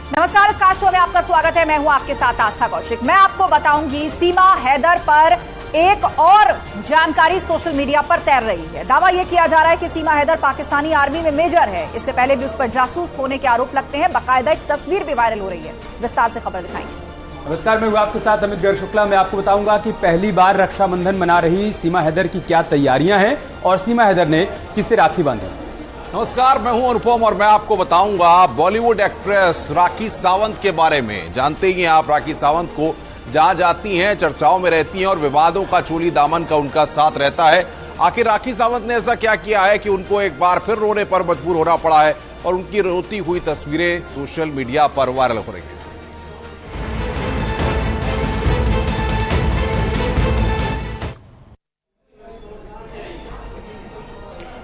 नमस्कार, इस खास शो में आपका स्वागत है। मैं हूं आपके साथ आस्था कौशिक। मैं आपको बताऊंगी सीमा हैदर पर एक और जानकारी सोशल मीडिया पर तैर रही है। दावा यह किया जा रहा है कि सीमा हैदर पाकिस्तानी आर्मी में मेजर है। इससे पहले भी उस पर जासूस होने के आरोप लगते हैं। बाकायदा एक तस्वीर भी वायरल हो रही है। विस्तार से खबर दिखाएंगे। नमस्कार, मैं हूं आपके साथ अमित गर्ग शुक्ला। मैं आपको बताऊंगा कि पहली बार रक्षाबंधन मना रही सीमा हैदर की क्या तैयारियां हैं और सीमा हैदर ने किससे राखी बांधी। नमस्कार, मैं हूं अनुपम और मैं आपको बताऊंगा बॉलीवुड एक्ट्रेस राखी सावंत के बारे में। जानते ही हैं आप राखी सावंत को, जहां जाती हैं चर्चाओं में रहती हैं और विवादों का चोली दामन का उनका साथ रहता है। आखिर राखी सावंत ने ऐसा क्या किया है कि उनको एक बार फिर रोने पर मजबूर होना पड़ा है और उनकी रोती हुई तस्वीरें सोशल मीडिया पर वायरल हो रही है।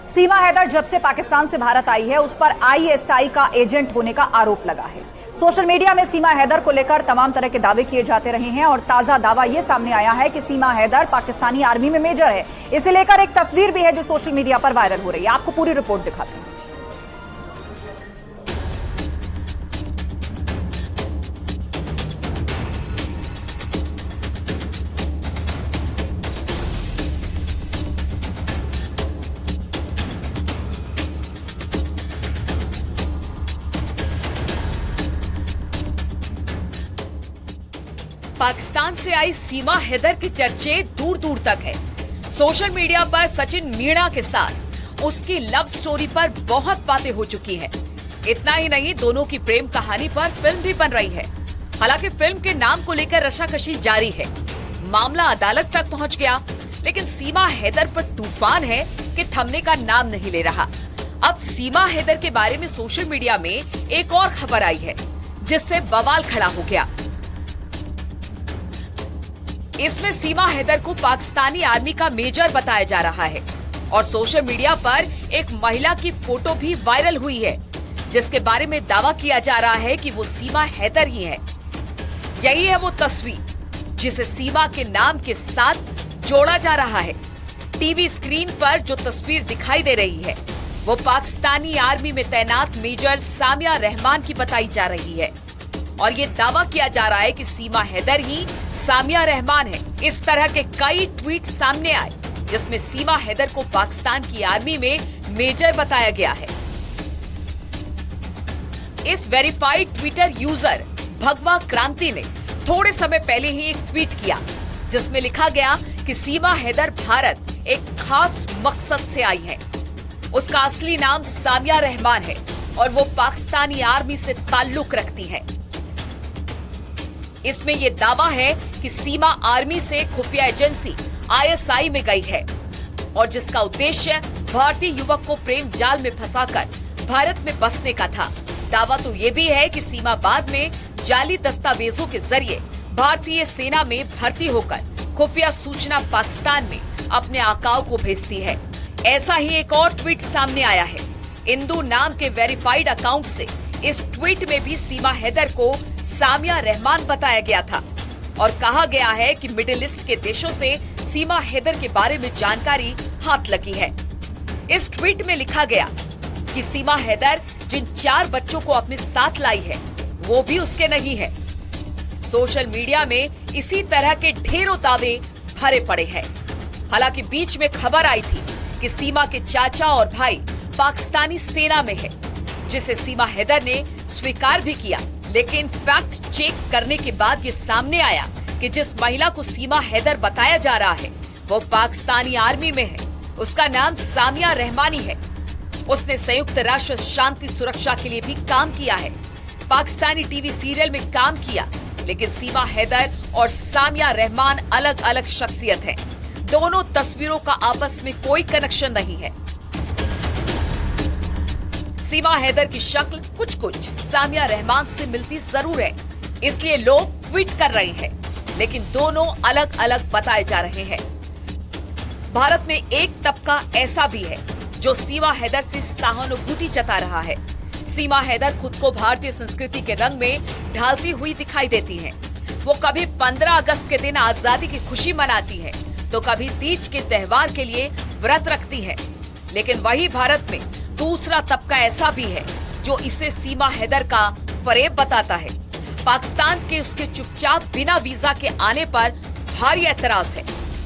सीमा हैदर जब से पाकिस्तान से भारत आई है, उस पर आईएसआई का एजेंट होने का आरोप लगा है। सोशल मीडिया में सीमा हैदर को लेकर तमाम तरह के दावे किए जाते रहे हैं और ताजा दावा यह सामने आया है कि सीमा हैदर पाकिस्तानी आर्मी में मेजर है। इसे लेकर एक तस्वीर भी है जो सोशल मीडिया पर वायरल हो रही है। आपको पूरी रिपोर्ट दिखाते हैं। पाकिस्तान से आई सीमा हैदर के चर्चे दूर दूर तक है। सोशल मीडिया पर सचिन मीणा के साथ उसकी लव स्टोरी पर बहुत बातें हो चुकी हैं। इतना ही नहीं, दोनों की प्रेम कहानी पर फिल्म भी बन रही है। हालांकि फिल्म के नाम को लेकर रशाकशी जारी है। मामला अदालत तक पहुंच गया, लेकिन सीमा हैदर पर तूफान है कि थमने का नाम नहीं ले रहा। अब सीमा हैदर के बारे में सोशल मीडिया में एक और खबर आई है, जिससे बवाल खड़ा हो गया। इसमें सीमा हैदर को पाकिस्तानी आर्मी का मेजर बताया जा रहा है और सोशल मीडिया पर एक महिला की फोटो भी वायरल हुई है, जिसके बारे में दावा किया जा रहा है कि वो सीमा हैदर ही है। यही है वो तस्वीर जिसे सीमा के नाम के साथ जोड़ा जा रहा है। टीवी स्क्रीन पर जो तस्वीर दिखाई दे रही है, वो पाकिस्तानी आर्मी में तैनात मेजर सामिया रहमान की बताई जा रही है और ये दावा किया जा रहा है कि सीमा हैदर ही सामिया रहमान है। इस तरह के कई ट्वीट सामने आए, जिसमें सीमा हैदर को पाकिस्तान की आर्मी में मेजर बताया गया है। इस वेरीफाइड ट्विटर यूजर भगवा क्रांति ने थोड़े समय पहले ही एक ट्वीट किया, जिसमें लिखा गया कि सीमा हैदर भारत एक खास मकसद से आई है। उसका असली नाम सामिया रहमान है और वो पाकिस्तानी आर्मी से ताल्लुक रखती है। इसमें ये दावा है कि सीमा आर्मी से खुफिया एजेंसी आईएसआई में गई है और जिसका उद्देश्य भारतीय युवक को प्रेम जाल में फंसाकर भारत में बसने का था। दावा तो ये भी है कि सीमा बाद में जाली दस्तावेजों के जरिए भारतीय सेना में भर्ती होकर खुफिया सूचना पाकिस्तान में अपने आकाओं को भेजती है। ऐसा ही एक और ट्वीट सामने आया है। इंदू नाम के वेरीफाइड अकाउंट से इस ट्वीट में भी सीमा हैदर को सामिया रहमान बताया गया था और कहा गया है कि मिडिल ईस्ट के देशों से सीमा हैदर के बारे में जानकारी हाथ लगी है। इस ट्वीट में लिखा गया कि सीमा हैदर जिन 4 बच्चों को अपने साथ लाई है, वो भी उसके नहीं है। सोशल मीडिया में इसी तरह के ढेरों दावे भरे पड़े हैं। हालांकि बीच में खबर आई थी कि सीमा के चाचा और भाई पाकिस्तानी सेना में है, जिसे सीमा हैदर ने स्वीकार भी किया। लेकिन फैक्ट चेक करने के बाद ये सामने आया कि जिस महिला को सीमा हैदर बताया जा रहा है, वो पाकिस्तानी आर्मी में है। उसका नाम सामिया रहमानी है। उसने संयुक्त राष्ट्र शांति सुरक्षा के लिए भी काम किया है। पाकिस्तानी टीवी सीरियल में काम किया। लेकिन सीमा हैदर और सामिया रहमान अलग अलग शख्सियत हैं। दोनों तस्वीरों का आपस में कोई कनेक्शन नहीं है। सीमा हैदर की शक्ल कुछ कुछ सामिया रहमान से मिलती जरूर है, इसलिए लोग ट्वीट कर रहे हैं, लेकिन दोनों अलग अलग बताए जा रहे हैं। भारत में एक तबका ऐसा भी है जो सीमा हैदर से सहानुभूति जता रहा है। सीमा हैदर खुद को भारतीय संस्कृति के रंग में ढालती हुई दिखाई देती हैं। वो कभी 15 अगस्त के दिन आजादी की खुशी मनाती हैं, तो कभी तीज के त्योहार के लिए व्रत रखती हैं। लेकिन वही भारत में दूसरा तबका ऐसा भी है जो इसे सीमा हैदर का फरेब बताता है। पाकिस्तान के उसके चुपचाप बिना वीजा के आने पर भारी एतराज है।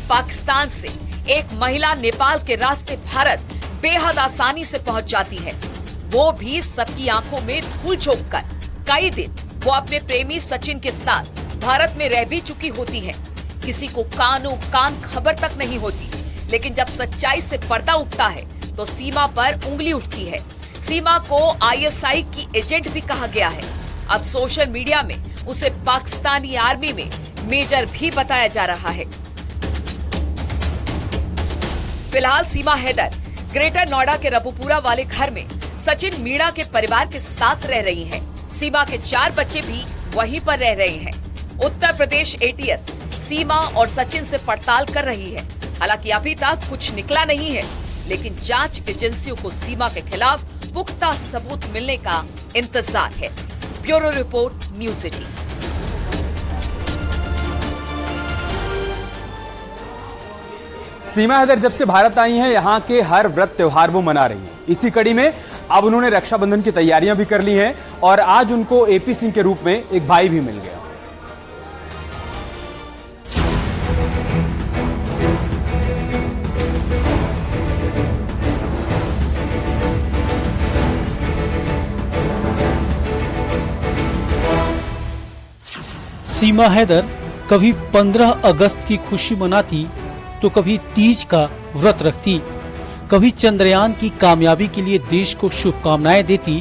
पाकिस्तान से एक महिला नेपाल के रास्ते भारत बेहद आसानी से पहुंच जाती है, वो भी सबकी आंखों में धूल झोंककर। कई दिन वो अपने प्रेमी सचिन के साथ भारत में रह भी चुकी होती है। किसी को कान खबर तक नहीं होती, लेकिन जब सच्चाई से पर्दा उठता है तो सीमा पर उंगली उठती है। सीमा को आईएसआई की एजेंट भी कहा गया है। अब सोशल मीडिया में उसे पाकिस्तानी आर्मी में मेजर भी बताया जा रहा है। फिलहाल सीमा हैदर ग्रेटर नोएडा के रबुपुरा वाले घर में सचिन मीणा के परिवार के साथ रह रही हैं। सीमा के 4 बच्चे भी वहीं पर रह रहे हैं। उत्तर प्रदेश एटीएस सीमा और सचिन से पड़ताल कर रही है। हालांकि अभी तक कुछ निकला नहीं है, लेकिन जांच एजेंसियों को सीमा के खिलाफ पुख्ता सबूत मिलने का इंतजार है। Bureau report, news 18। सीमा हैदर जब से भारत आई हैं, यहाँ के हर व्रत त्योहार वो मना रही हैं। इसी कड़ी में अब उन्होंने रक्षाबंधन की तैयारियां भी कर ली हैं और आज उनको एपी सिंह के रूप में एक भाई भी मिल गया। सीमा हैदर कभी 15 अगस्त की खुशी मनाती तो कभी तीज का व्रत रखती, कभी चंद्रयान की कामयाबी के लिए देश को शुभकामनाएं देती,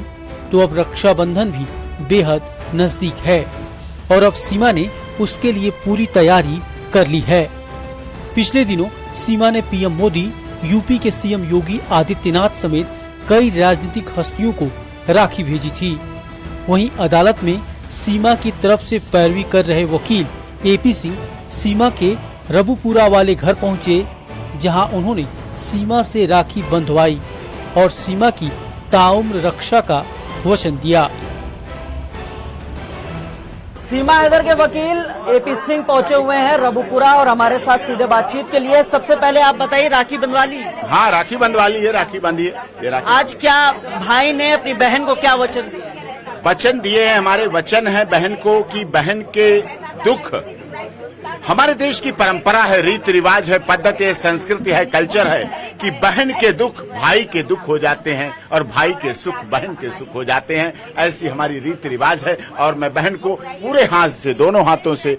तो अब रक्षाबंधन भी बेहद नजदीक है और अब सीमा ने उसके लिए पूरी तैयारी कर ली है। पिछले दिनों सीमा ने पीएम मोदी, यूपी के सीएम योगी आदित्यनाथ समेत कई राजनीतिक हस्तियों को राखी भेजी थी। वहीं अदालत में सीमा की तरफ से पैरवी कर रहे वकील एपी सिंह सीमा के रबुपुरा वाले घर पहुंचे, जहां उन्होंने सीमा से राखी बंधवाई और सीमा की ताउम्र रक्षा का वचन दिया। सीमा हैदर के वकील एपी सिंह पहुंचे हुए हैं रबुपुरा और हमारे साथ सीधे बातचीत के लिए। सबसे पहले आप बताइए, राखी बंधवा ली? हाँ, राखी बंधवा ली है, राखी बांधी है ये राखी। आज क्या भाई ने अपनी बहन को क्या वचन दिया? वचन दिए हैं, हमारे वचन है बहन को कि बहन के दुख, हमारे देश की परंपरा है, रीति रिवाज है, पद्धति है, संस्कृति है, कल्चर है कि बहन के दुख भाई के दुख हो जाते हैं और भाई के सुख बहन के सुख हो जाते हैं। ऐसी हमारी रीति रिवाज है और मैं बहन को पूरे हाथ से, दोनों हाथों से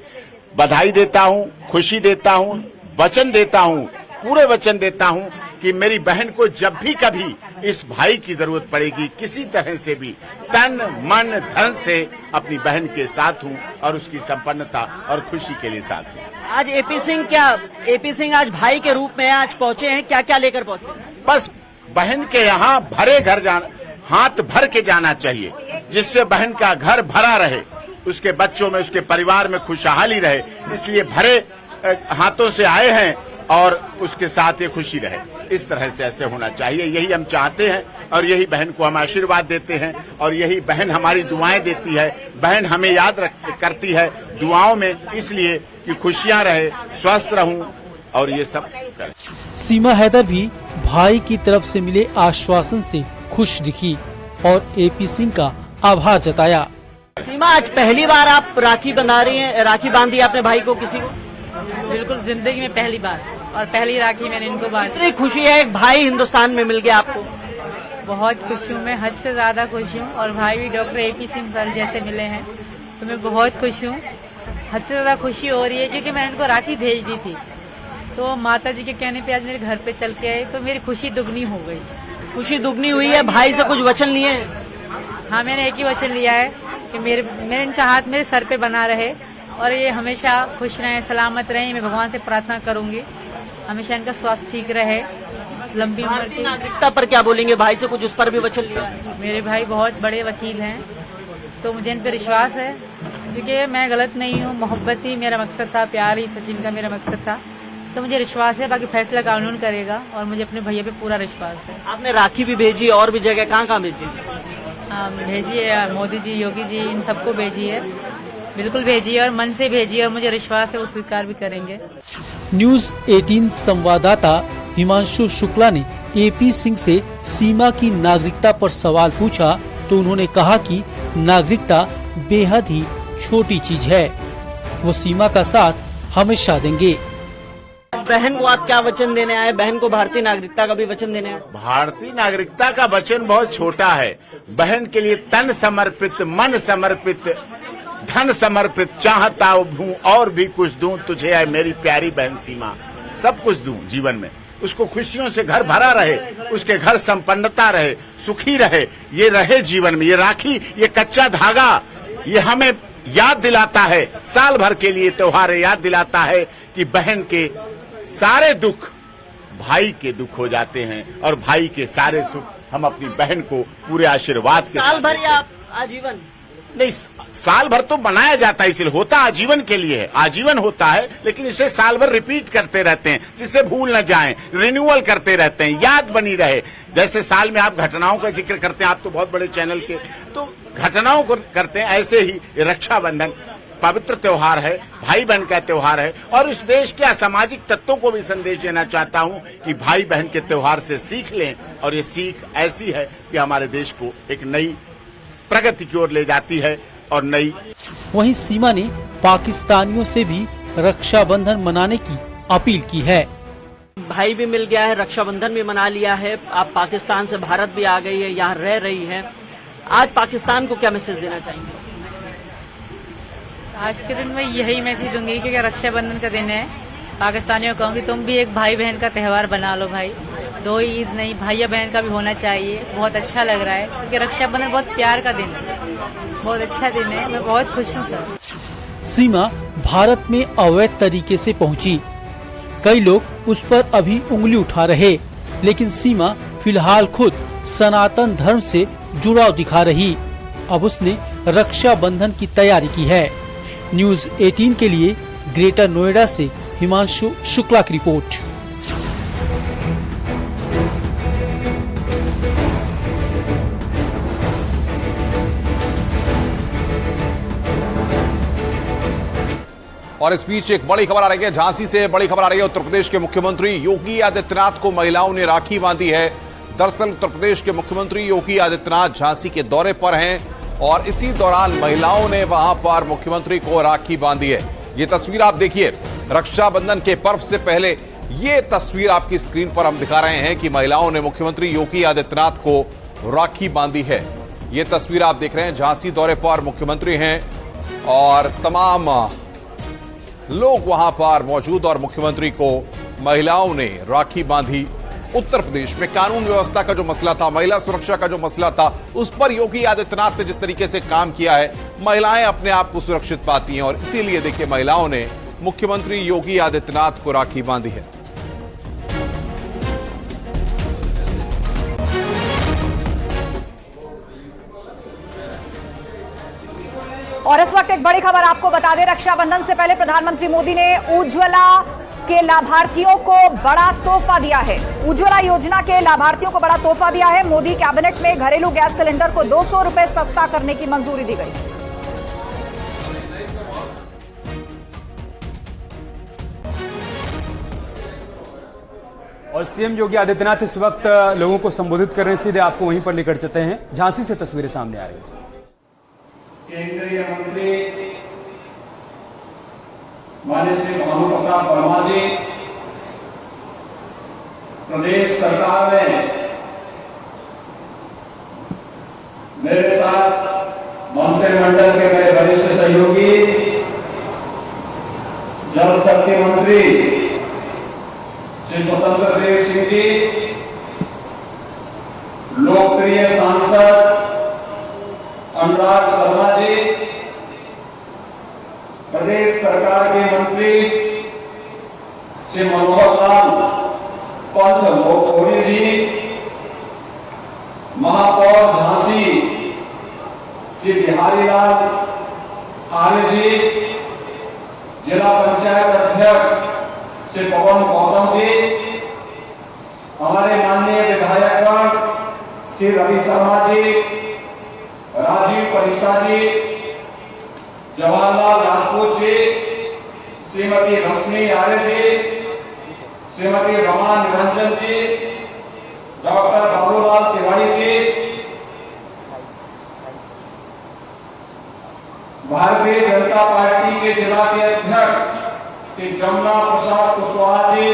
बधाई देता हूँ, खुशी देता हूँ, वचन देता हूँ, पूरे वचन देता हूँ कि मेरी बहन को जब भी कभी इस भाई की जरूरत पड़ेगी, किसी तरह से भी तन मन धन से अपनी बहन के साथ हूँ और उसकी संपन्नता और खुशी के लिए साथ हूँ। आज एपी सिंह आज भाई के रूप में आज पहुंचे हैं, क्या क्या लेकर पहुंचे? बस बहन के यहाँ भरे घर जाना, हाथ भर के जाना चाहिए, जिससे बहन का घर भरा रहे, उसके बच्चों में, उसके परिवार में खुशहाली रहे। इसलिए भरे हाथों से आए हैं और उसके साथ ये खुशी रहे। इस तरह से ऐसे होना चाहिए, यही हम चाहते हैं और यही बहन को हम आशीर्वाद देते हैं और यही बहन हमारी दुआएं देती है। बहन हमें याद करती है दुआओं में, इसलिए कि खुशियां रहे, स्वस्थ रहूं और ये सब कर। सीमा हैदर भी भाई की तरफ से मिले आश्वासन से खुश दिखी और एपी सिंह का आभार जताया। सीमा, आज पहली बार आप राखी बंधा रही हैं, राखी बांधी अपने भाई को किसी को? बिल्कुल, जिंदगी में पहली बार और पहली राखी मैंने इनको बांधी। कितनी खुशी है, एक भाई हिंदुस्तान में मिल गया आपको? बहुत खुश हूँ मैं, हद से ज्यादा खुश हूँ और भाई भी डॉक्टर एपी सिंह सर जैसे मिले हैं तो मैं बहुत खुश हूँ। हद से ज्यादा खुशी हो रही है क्योंकि मैंने इनको राखी भेज दी थी, तो माता जी के कहने पे आज मेरे घर पे चल के आए तो मेरी खुशी दुगनी हो गई। खुशी दुगनी हुई है। भाई से कुछ वचन लिए? हाँ, मैंने एक ही वचन लिया है कि मेरे इनका हाथ मेरे सर पे बना रहे और ये हमेशा खुश रहें, सलामत रहें। मैं भगवान से प्रार्थना करूंगी हमेशा इनका स्वास्थ्य ठीक रहे, लंबी उम्र की। नागरिकता पर क्या बोलेंगे? भाई से कुछ उस पर भी वचन लिया? मेरे भाई बहुत बड़े वकील हैं तो मुझे इन पर विश्वास है क्योंकि मैं गलत नहीं हूँ। मोहब्बत ही मेरा मकसद था, प्यार ही सचिन का मेरा मकसद था, तो मुझे विश्वास है, बाकी फैसला कानून करेगा और मुझे अपने भैया पे पूरा विश्वास है। आपने राखी भी भेजी और भी जगह, कहाँ भेजी? भेजी है, मोदी जी, योगी जी, इन सबको भेजी है, बिल्कुल भेजी है और मन से भेजी है और मुझे विश्वास है वो स्वीकार भी करेंगे। न्यूज़ 18 संवाददाता हिमांशु शुक्ला ने एपी सिंह से सीमा की नागरिकता पर सवाल पूछा तो उन्होंने कहा कि नागरिकता बेहद ही छोटी चीज है। वो सीमा का साथ हमेशा देंगे। बहन को आप क्या वचन देने आए? बहन को भारतीय नागरिकता का भी वचन देने आए? भारतीय नागरिकता का वचन बहुत छोटा है। बहन के लिए तन समर्पित, मन समर्पित, धन समर्पित, चाहता हूँ और भी कुछ दूं तुझे है मेरी प्यारी बहन सीमा। सब कुछ दूं जीवन में, उसको खुशियों से घर भरा रहे, उसके घर संपन्नता रहे, सुखी रहे, ये रहे जीवन में। ये राखी, ये कच्चा धागा, ये हमें याद दिलाता है, साल भर के लिए त्योहार याद दिलाता है कि बहन के सारे दुख भाई के दुख हो जाते हैं और भाई के सारे सुख हम अपनी बहन को पूरे आशीर्वाद के साल भर या आजीवन? नहीं, साल भर तो मनाया जाता है, इसलिए होता आजीवन के लिए है, आजीवन होता है, लेकिन इसे साल भर रिपीट करते रहते हैं जिससे भूल न जाएं, रिन्यूअल करते रहते हैं, याद बनी रहे। जैसे साल में आप घटनाओं का जिक्र करते हैं, आप तो बहुत बड़े चैनल के, तो घटनाओं को करते हैं, ऐसे ही रक्षाबंधन पवित्र त्योहार है, भाई बहन का त्योहार है। और इस देश के असामाजिक तत्वों को भी संदेश देना चाहता हूं कि भाई बहन के त्योहार से सीख लें, और ये सीख ऐसी है कि हमारे देश को एक नई प्रगति की ओर ले जाती है और नई। वहीं सीमा ने पाकिस्तानियों से भी रक्षाबंधन मनाने की अपील की है। भाई भी मिल गया है, रक्षाबंधन भी मना लिया है, आप पाकिस्तान से भारत भी आ गई है, यहाँ रह रही है। आज पाकिस्तान को क्या मैसेज देना चाहेंगे? आज के दिन में यही मैसेज दूंगी कि रक्षाबंधन का दिन है, पाकिस्तानियों को कहूँगी तुम भी एक भाई बहन का त्योहार बना लो भाई। दो ईद नहीं, भाई बहन का भी होना चाहिए। बहुत अच्छा लग रहा है क्योंकि रक्षाबंधन बहुत प्यार का दिन है, बहुत अच्छा दिन है। मैं बहुत खुश हूँ सर। सीमा भारत में अवैध तरीके से पहुंची। कई लोग उस पर अभी उंगली उठा रहे, लेकिन सीमा फिलहाल खुद सनातन धर्म से जुड़ाव दिखा रही। अब उसने रक्षाबंधन की तैयारी की है। न्यूज़ 18 के लिए ग्रेटर नोएडा से हिमांशु शुक्ला की रिपोर्ट। और इस बीच एक बड़ी खबर आ रही है, झांसी से बड़ी खबर आ रही है। उत्तर प्रदेश के मुख्यमंत्री योगी आदित्यनाथ को महिलाओं ने राखी बांधी है। दरअसल उत्तर प्रदेश के मुख्यमंत्री योगी आदित्यनाथ झांसी के दौरे पर हैं और इसी दौरान महिलाओं ने वहां पर मुख्यमंत्री को राखी बांधी है। ये तस्वीर आप देखिए, रक्षाबंधन के पर्व से पहले ये तस्वीर आपकी स्क्रीन पर हम दिखा रहे हैं कि महिलाओं ने मुख्यमंत्री योगी आदित्यनाथ को राखी बांधी है। ये तस्वीर आप देख रहे हैं, झांसी दौरे पर मुख्यमंत्री हैं और तमाम लोग वहां पर मौजूद और मुख्यमंत्री को महिलाओं ने राखी बांधी। उत्तर प्रदेश में कानून व्यवस्था का जो मसला था, महिला सुरक्षा का जो मसला था, उस पर योगी आदित्यनाथ ने जिस तरीके से काम किया है, महिलाएं अपने आप को सुरक्षित पाती हैं और इसीलिए देखिए महिलाओं ने मुख्यमंत्री योगी आदित्यनाथ को राखी बांधी है। और इस वक्त एक बड़ी खबर आपको बता दें, रक्षाबंधन से पहले प्रधानमंत्री मोदी ने उज्ज्वला के लाभार्थियों को बड़ा तोहफा दिया है। उज्ज्वला योजना के लाभार्थियों को बड़ा तोहफा दिया है। मोदी कैबिनेट में घरेलू गैस सिलेंडर को 200 रुपए सस्ता करने की मंजूरी दी गई। और सीएम योगी आदित्यनाथ इस वक्त लोगों को संबोधित कर रहे हैं। सीधे आपको वहीं पर लेकर चलते हैं। झांसी से तस्वीरें सामने आ रही हैं। केंद्रीय मंत्री माननीय श्री भानु प्रताप वर्मा जी, प्रदेश सरकार ने मेरे साथ मंत्रिमंडल के मेरे वरिष्ठ सहयोगी, जल शक्ति मंत्री श्री स्वतंत्र देव सिंह जी, लोकप्रिय सांसद अनुराग शर्मा जी, प्रदेश सरकार के मंत्री श्री मनोहर लाल पंत मोटोरी जी, महापौर झांसी श्री बिहारी लाल आर्य जी, जिला पंचायत अध्यक्ष श्री पवन गौतम जी, हमारे माननीय विधायकगण श्री रवि शर्मा जी, राजीव परिषा जी, जवाहरलाल राजपूत जी, श्रीमती रश्मि आर्य जी, श्रीमती रमा निरंजन जी, डॉक्टर बाबूलाल तिवारी जी, भारतीय जनता पार्टी के जिला के अध्यक्ष श्री जमुना प्रसाद कुशवाहा जी,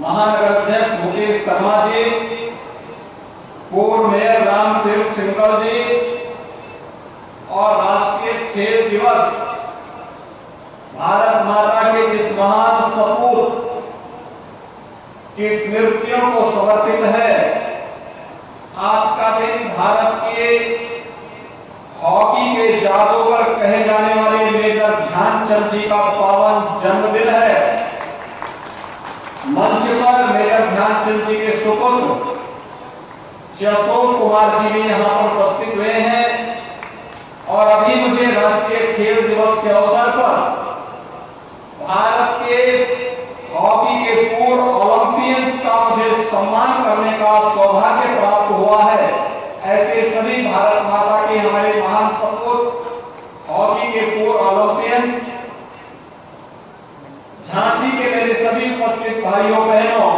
महानगर अध्यक्ष मुकेश शर्मा जी, पूर्व मेयर रामदेव सिंगल जी और राष्ट्रीय खेल दिवस भारत माता के जिस महान सपूत की स्मृतियों को समर्पित है। आज का दिन भारत के हॉकी के जादूगर कहे जाने वाले मेजर ध्यानचंद जी का पावन जन्मदिन है। मंच पर मेजर ध्यानचंद जी के सुपुत्र अशोक कुमार जी भी यहाँ पर उपस्थित हुए हैं और अभी मुझे राष्ट्रीय खेल दिवस के अवसर पर भारत के हॉकी के पूर्व ओलंपियंस का मुझे सम्मान करने का सौभाग्य प्राप्त हुआ है। ऐसे सभी भारत माता के हमारे महान सपूत हॉकी के पूर्व ओलंपियंस, झांसी के मेरे सभी उपस्थित भाइयों बहनों,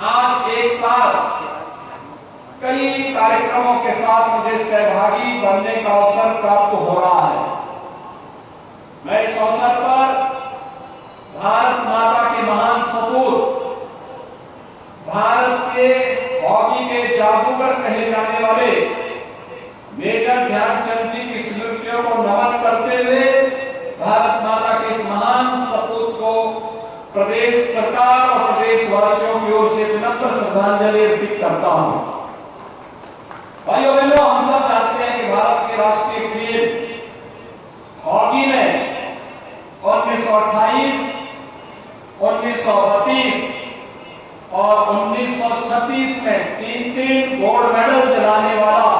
आज एक साथ कई कार्यक्रमों के साथ मुझे सहभागी बनने का अवसर प्राप्त हो रहा है। मैं इस अवसर पर भारत माता के महान सपूत, भारत के हॉकी के जादूगर कहे जाने वाले मेजर ध्यानचंद जी की स्मृतियों को नमन करते हुए भारत माता के इस महान सपूत को प्रदेश सरकार और प्रदेश वासियों की ओर से विनम्र श्रद्धांजलि अर्पित करता हूं। भाइयों बहनों, हम सब जानते हैं कि भारत के राष्ट्रीय खेल हॉकी में 1928, 1932 और 1936 में 3-3 गोल्ड मेडल दिलाने वाला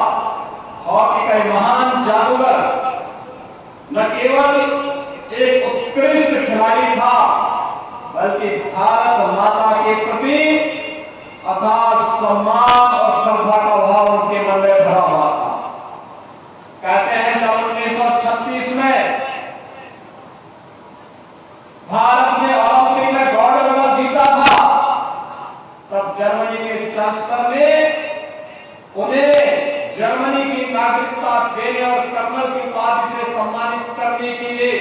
हॉकी का महान जादूगर न केवल एक उत्कृष्ट खिलाड़ी था, बल्कि भारत माता के प्रति अथाह सम्मान और श्रद्धा का भाव उनके मन में भरा हुआ था। कहते हैं जब 1936 में भारत ने ओलंपिक में गोल्ड मेडल जीता था, तब जर्मनी के चांसलर ने उन्हें जर्मनी की नागरिकता देने और कर्नल की उपाधि से सम्मानित करने के लिए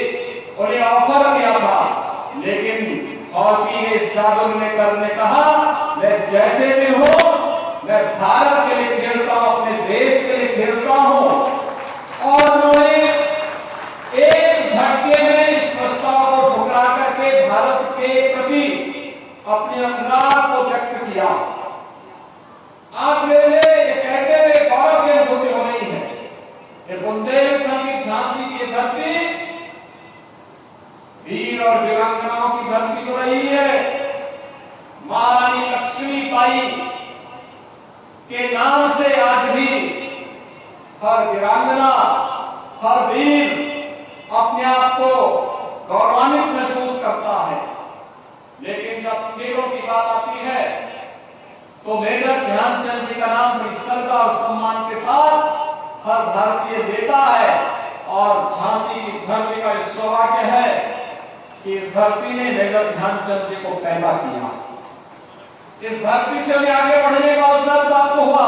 उन्हें ऑफर किया था। लेकिन हॉकी के इस जादूगर ने करने कहा, मैं जैसे भी हूं, मैं भारत के लिए खेलता हूं, अपने देश के लिए खेलता हूं। और उन्होंने एक झटके में इस प्रस्ताव को ठुकरा करके भारत के प्रति अपने अनुराग को व्यक्त किया। आप मेरे लिए ये कहते हुए गौरव की अनुभूति हो रही है। ये बुंदेलखंड की झांसी की धरती वीर और वीरांगनाओं की धरती हो रही है। महारानी लक्ष्मीबाई के नाम से आज भी हर वीरांगना, हर वीर अपने आप को गौरवान्वित महसूस करता है। लेकिन जब खेलों की बात आती है तो मेजर ध्यानचंद जी का नाम बड़ी श्रद्धा और सम्मान के साथ हर भारतीय देता है। और झांसी की धरती का सौभाग्य है कि इस धरती ने मेजर ध्यानचंद जी को पैदा किया। इस धरती से उन्हें आगे बढ़ने का अवसर प्राप्त हुआ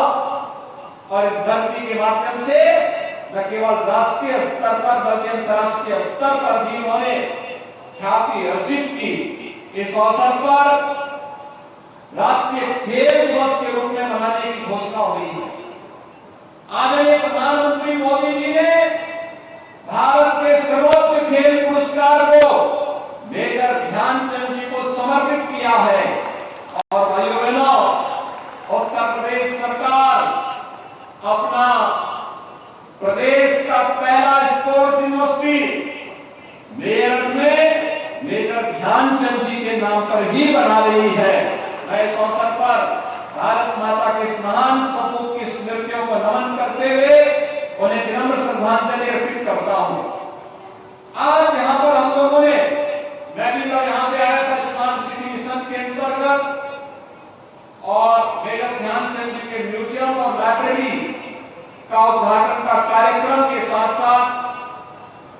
और इस धरती के माध्यम से न केवल राष्ट्रीय स्तर पर बल्कि अंतर्राष्ट्रीय स्तर पर भी उन्होंने ख्याति अर्जित की। इस अवसर पर राष्ट्रीय खेल दिवस के रूप में मनाने की घोषणा हुई है। आदरणीय प्रधानमंत्री मोदी जी ने भारत के सर्वोच्च खेल पुरस्कार को मेजर ध्यानचंद जी को समर्पित किया है। और भाइयों बहनों, उत्तर प्रदेश सरकार अपना प्रदेश का पहला स्पोर्ट्स यूनिवर्सिटी मेरठ में मेजर ध्यानचंद जी के नाम पर ही बना रही है। मैं इस अवसर पर भारत माता के इस महान सपूत की स्मृतियों को नमन करते हुए उन्हें विनम्र श्रद्धांजलि अर्पित करता हूं। आज यहाँ पर हम लोगों ने, मैं भी जब यहाँ पे आया था स्मार्ट सिटी मिशन के अंतर्गत और मेजर ध्यानचंद जी के म्यूजियम और लाइब्रेरी का उद्घाटन का कार्यक्रम के साथ साथ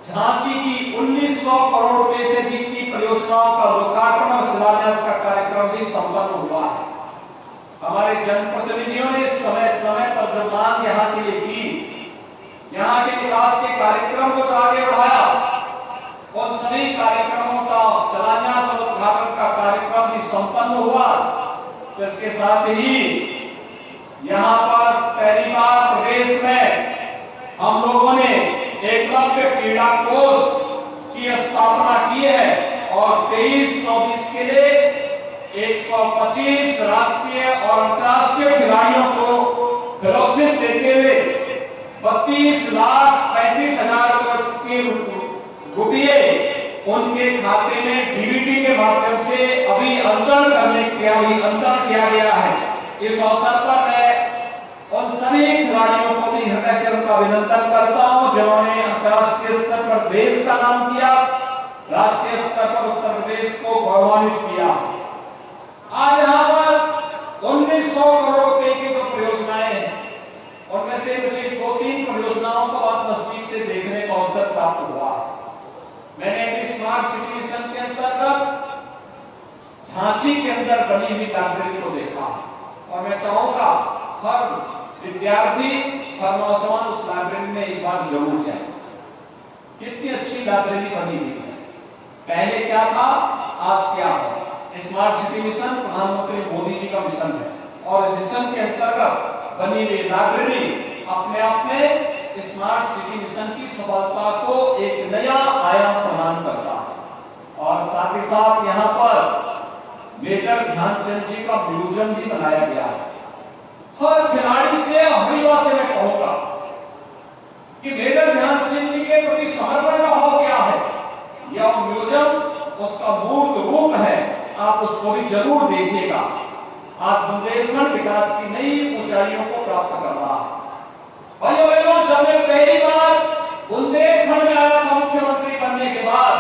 झांसी की 1900 करोड़ रुपए से अधिक की परियोजनाओं का लोकार्पण और शिलान्यास का कार्यक्रम भी संपन्न हुआ है। हमारे जनप्रतिनिधियों ने समय समय पर जब मांग यहाँ के लिए की, यहाँ के विकास के कार्यक्रम को आगे बढ़ाया। उन सभी कार्यक्रमों का शिलान्यास और उद्घाटन का कार्यक्रम भी संपन्न हुआ। तो इसके साथ ही यहाँ पर पहली बार प्रदेश में हम लोगों ने एकलव्य क्रीड़ा कोष की स्थापना की है और 23-24 के लिए 125 राष्ट्रीय और अंतर्राष्ट्रीय खिलाड़ियों को फेलोशिप देते हुए 32,35,000 की रुपये उनके खाते में डीबीटी के माध्यम से अभी अंतरण किया गया है। इस अवसर पर मैं उन सभी खिलाड़ियों को भी हृदय से उनका अभिनंदन करता हूं जिन्होंने अंतर्राष्ट्रीय स्तर पर देश का नाम किया, राष्ट्रीय स्तर पर उत्तर प्रदेश को गौरवान्वित किया। आज यहाँ पर 1900 करोड़ रुपए की जो परियोजनाएं हैं उनमें से मुझे 2-3 परियोजनाओं को बहुत नजदीक से देखने का अवसर प्राप्त हुआ। मैंने स्मार्ट सिटी मिशन के अंतर्गत झांसी के अंदर बनी हुई लाइब्रेरी को देखा और मैं चाहूंगा हर विद्यार्थी, हर नौजवान उस लाइब्रेरी में एक बार जरूर जाए। कितनी अच्छी लाइब्रेरी बनी हुई है। पहले क्या था, आज क्या है। स्मार्ट सिटी मिशन प्रधानमंत्री मोदी जी का मिशन है और मिशन के अंतर्गत बनी हुई लाइब्रेरी अपने आप में स्मार्ट सिटी मिशन की सफलता को एक नया आयाम प्रदान करता है। और साथ ही साथ यहाँ पर मेजर ध्यानचंद जी का म्यूजियम भी बनाया गया है। हर खिलाड़ी से हरिवा से मैं कहूंगा कि मेजर ध्यानचंद जी के प्रति समर्पण का भाव क्या है। यह म्यूजियम उसका मूर्त रूप है, आप उसको भी जरूर देखिएगा। आज बुंदेलखंड विकास की नई ऊंचाइयों को प्राप्त कर रहा है। भाइयों बहनों, जब मैं पहली बार बुंदेलखंड में आया था मुख्यमंत्री बनने के बाद,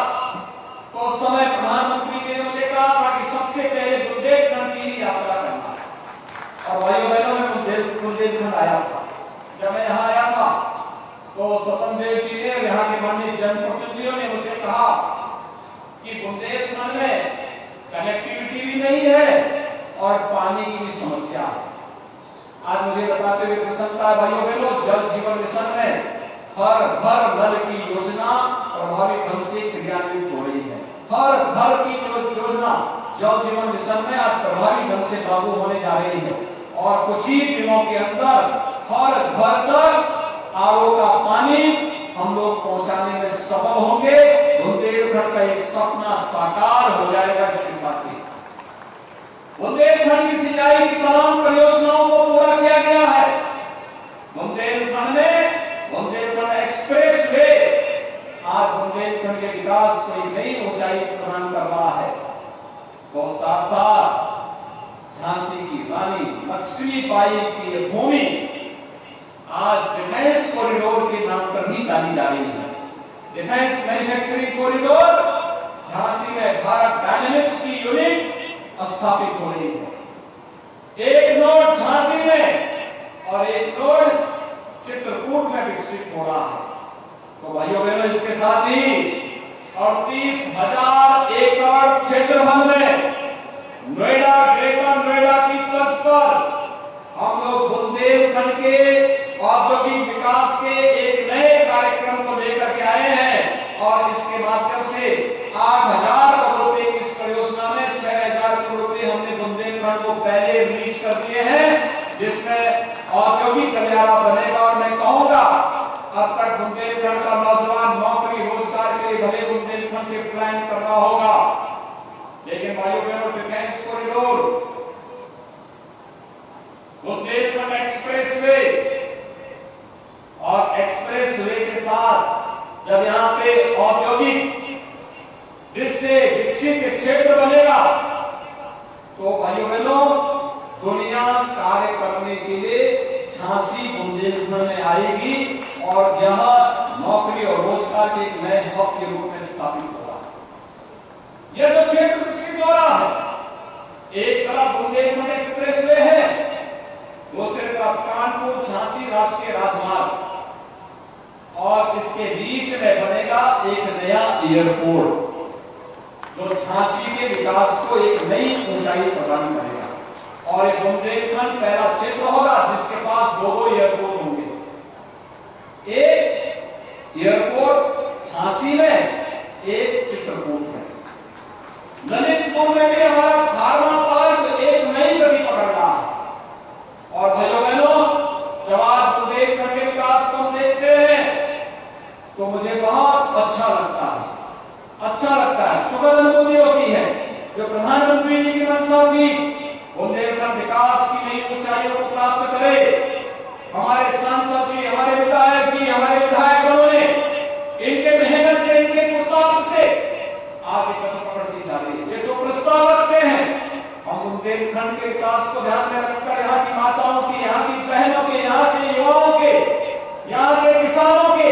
तो उस समय प्रधानमंत्री जी ने मुझे कहा था कि सबसे पहले बुंदेलखंड की ही यात्रा करना है। और भाइयों बहनों, मैं बुंदेलखंड आया था। जब मैं यहाँ आया था तो स्वतंत्र देव जी ने, यहाँ के माननीय जनप्रतिनिधियों ने मुझे कहा कि बुंदेलखंड में कनेक्टिविटी भी नहीं है और पानी की भी समस्या है। आज मुझे बताते हुए प्रसन्नता है भाइयों बहनों, जल जीवन मिशन में हर घर नल की योजना प्रभावी ढंग से क्रियान्वित हो रही है। हर घर की योजना जल जीवन मिशन में आज प्रभावी ढंग से लागू होने जा रही है और कुछ ही दिनों के अंदर हर घर तक आरओ का पानी हम लोग पहुंचाने में सफल होंगे। बुंदेलखंड का एक सपना साकार हो जाएगा। इसके साथ ही बुंदेलखंड की सिंचाई की तमाम परियोजनाओं को पूरा किया गया है। बुंदेलखंड में बुंदेलखंड एक्सप्रेस वे आज बुंदेलखंड के विकास को एक नई ऊंचाई प्रदान कर रहा है। तो साथ साथ झांसी की रानी लक्ष्मीबाई की ये भूमि आज डिफेंस कॉरिडोर के नाम पर भी जानी जा रही है। डिफेंस मैन्युफैक्चरिंग कॉरिडोर झांसी में भारत डायनेमिक्स की यूनिट स्थापित हो रही है। एक नोड झांसी में और एक नोड चित्रकूट में विकसित हो रहा है। तो भाइयों बहनों, इसके साथ ही 38,000 एकड़ क्षेत्रफल में नोएडा, ग्रेटर नोएडा की तर्ज पर हम लोग बुंदेलखंड के औद्योगिक विकास के एक नए कार्यक्रम को लेकर के आए हैं और इसके माध्यम से 8,000 करोड़ रुपए की इस परियोजना में 6,000 करोड़ रुपए हमने बुंदेलखंड को पहले रिलीज कर दिए हैं, जिसमें औद्योगिक गलियारा बनेगा। और मैं कहूंगा, अब तक बुंदेलखंड का नौजवान नौकरी रोजगार के लिए भले बुंदेलखंड से प्लान कर रहा होगा, लेकिन भाइयों बहनों, defence corridor, Bundelkhand express way और एक्सप्रेस वे के साथ जब यहाँ पे औद्योगिक दृश्य विकसित क्षेत्र बनेगा तो भाइयों बहनों, दुनिया कार्य करने के लिए झांसी बुंदेलखंड में आएगी और यह नौकरी और रोजगार के एक नए हब के रूप में स्थापित होगा। यह जो क्षेत्र विकसित हो रहा है, एक तरफ बुंदेलखंड एक्सप्रेस वे है, दूसरी तरफ कानपुर झांसी राष्ट्रीय राजमार्ग और इसके बीच में बनेगा एक नया एयरपोर्ट जो झांसी के विकास को एक नई ऊंचाई प्रदान करेगा। और एक बुंदेलखंड पहला क्षेत्र होगा जिसके पास 2 एयरपोर्ट होंगे। एक एयरपोर्ट झांसी में एक चित्रकूट में, ललितपुर में भी हमारा फार्मा पार्क एक नई गति पकड़ रहा है। और भाइयों बहनों, जब आज बुंदेलखंड के विकास को हम देखते हैं तो मुझे बहुत अच्छा लगता है, सुखद अनुभूति होती है। जो प्रधानमंत्री जी की मंशा थी, बुंदेलखंड विकास की नई ऊंचाइयों को प्राप्त करे, हमारे सांसद जी, हमारे विधायक जी, हमारे विधायकों ने इनके मेहनत से, इनके पुरुषार्थ से आगे कदम पकड़ती जा रही है। ये जो प्रस्ताव रखते हैं, हम बुंदेलखंड के विकास को ध्यान में रखकर यहाँ की माताओं की, यहाँ की बहनों के, यहाँ के युवाओं के, यहाँ के किसानों के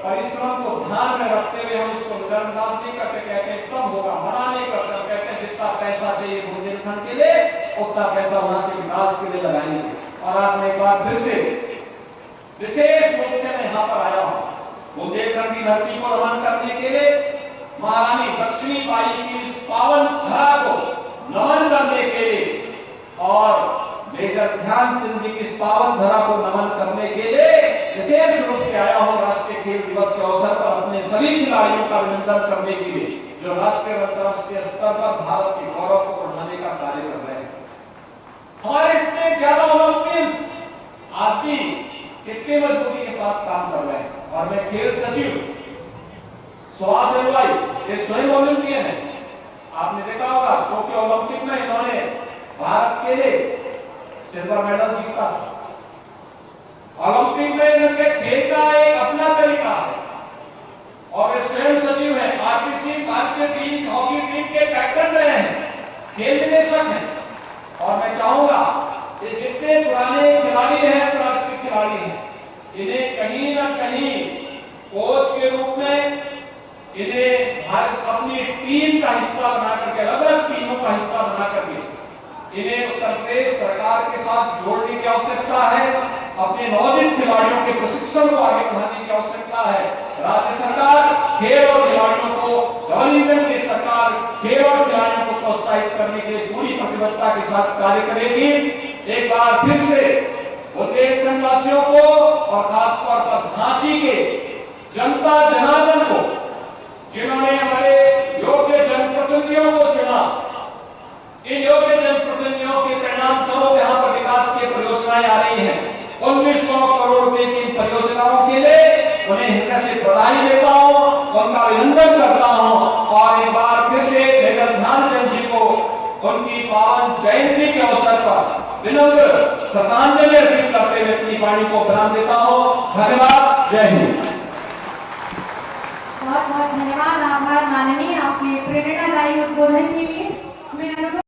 परिश्रम को ध्यान में रखते हुए हम उसको नजरअंदाज नहीं करते, कहते हैं कम होगा, मना नहीं करते, कहते हैं जितना पैसा चाहिए बुंदेलखंड के लिए उतना पैसा वहां के विकास के लिए लगाएंगे। और आज मैं एक बार फिर से विशेष रूप से मैं यहाँ पर आया हूँ बुंदेलखंड की धरती को नमन करने के लिए, महारानी लक्ष्मीबाई की इस पावन धरा को नमन करने के लिए और मेजर ध्यानचंद जी की इस पावन धरा को नमन करने के लिए विशेष रूप से आया हूं राष्ट्रीय खेल दिवस के अवसर पर अपने सभी खिलाड़ियों का अभिनंदन करने के लिए, जो राष्ट्रीय और अंतर्राष्ट्रीय स्तर पर भारत के गौरव को बढ़ाने का कार्य कर रहे हैं। हमारे इतने ज्यादा ओलंपिक्स आज भी कितने मजबूती के साथ काम कर रहे हैं। और मैं खेल सचिव सुहास अग्रवाल, ये स्वयं ओलंपियन है, आपने देखा होगा टोक्यो ओलंपिक में इन्होंने भारत के लिए सिल्वर मेडल जीता। ओलंपिक में इनके खेल का एक अपना तरीका है और वे स्वयं सचिव हैं, आरपीसी भारतीय टीम हॉकी टीम के कैप्टन रहे हैं, खेल निदेशक हैं। और मैं चाहूंगा ये जितने पुराने खिलाड़ी हैं, अंतर्राष्ट्रीय खिलाड़ी हैं, इन्हें कहीं ना कहीं कोच के रूप में इन्हें भारत अपनी टीम का हिस्सा बना करके, अलग अलग टीमों का हिस्सा बना करके इन्हें उत्तर प्रदेश सरकार के साथ जोड़ने की आवश्यकता है। अपने नवोदित खिलाड़ियों के प्रशिक्षण को आगे बढ़ाने की आवश्यकता है। राज्य सरकार खेल और खिलाड़ियों को, डबल की सरकार खेल और खिलाड़ियों को प्रोत्साहित करने के लिए पूरी प्रतिबद्धता के साथ कार्य करेगी। एक बार फिर से बुंदेलखंड वासियों को और खासतौर पर झांसी के जनता जनार्दन को, जिन्होंने हमारे योग्य जनप्रतिनिधियों को चुना, इन योग्य जनप्रतिनिधियों के परिणाम स्वरूप यहाँ पर विकास की परियोजनाएं आ रही हैं। 1900 करोड़ रुपए की परियोजनाओं के लिए उन्हें हृदय से बधाई देता हूँ, उनका अभिनंदन करता हूँ और एक बार फिर से मेजर ध्यानचंद जी को उनकी पावन जयंती के अवसर पर विनम्र श्रद्धांजलि अर्पित करते हुए अपनी वाणी को विराम देता हूँ। धन्यवाद, जय हिंद। बहुत बहुत धन्यवाद, आभार माननीय, आपके प्रेरणादायी उद्बोधन के लिए। मैं